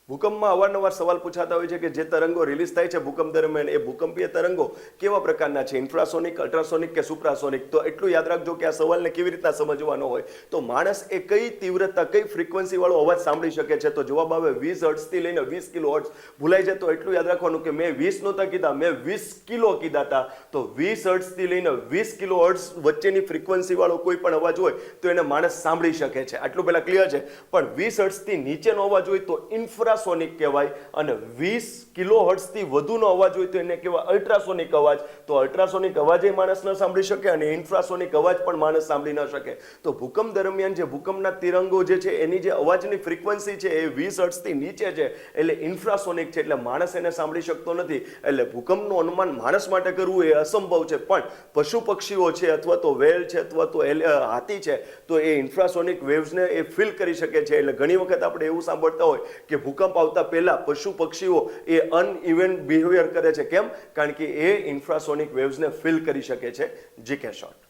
ભૂકંપમાં અવારનવાર સવાલ પૂછાતા હોય છે કે જે તરંગો રિલીઝ થાય છે ભૂકંપ દરમિયાન એ ભૂકંપીય તરંગો કેવા પ્રકારના છે, ઇન્ફ્રાસોનિક, અલ્ટ્રાસોનિક કે સુપ્રાસોનિક. તો એટલું યાદ રાખજો કે આ સવાલને કેવી રીતના સમજવાનો હોય. તો માણસ એ કઈ તીવ્રતા, કઈ ફ્રીક્વન્સી વાળો અવાજ સાંભળી શકે છે. તો જવાબ આવે 20 હર્ટ્ઝથી લઈને 20 કિલો હર્ટ્ઝ. ભૂલાઈ જાય તો એટલું યાદ રાખવાનું કે મેં 20 નહોતા કીધા, મેં 20 કિલો કીધા હતા. તો 20 હર્ટ્ઝથી લઈને 20 કિલો હર્ટ્ઝ વચ્ચેની ફ્રીક્વન્સી વાળો કોઈ પણ અવાજ હોય તો એને માણસ સાંભળી શકે છે. આટલું પહેલા ક્લિયર છે. પણ 20 હર્ટ્ઝથી નીચેનો અવાજ હોય તો ઇન્ફ્રાસોનિક કહેવાય, અને 20 કિલો હર્ટ્ઝથી વધુનો અવાજ હોય તો એને કહેવાય અલ્ટ્રાસોનિક અવાજ. તો અલ્ટ્રાસોનિક અવાજ માણસ ન સાંભળી શકે અને ઇન્ફ્રાસોનિક અવાજ પણ માણસ સાંભળી ન શકે. તો ભૂકંપ દરમિયાન જે ભૂકંપના તરંગો જે છે એની જે અવાજની ફ્રીક્વન્સી છે એ 20 હર્ટ્ઝથી નીચે છે, એટલે ઇન્ફ્રાસોનિક છે, એટલે માણસ એને સાંભળી શકતો નથી. એટલે ભૂકંપનું અનુમાન માણસ માટે કરવું એ અસંભવ છે. પણ પશુ પક્ષીઓ છે, અથવા તો વેલ છે, અથવા તો હાથી છે, તો એ ઇન્ફ્રાસોનિક વેવ્સને એ ફીલ કરી શકે છે. એટલે ઘણી વખત આપણે એવું સાંભળતા હોય કે ભૂકંપ આવતા પહેલા પશુ પક્ષીઓ એ અનઇવન બિહેવિયર કરે છે. કેમ? કારણ કે એ ઇન્ફ્રાસોનિક વેવ્સને ફીલ કરી શકે છે. જી કે શોર્ટ.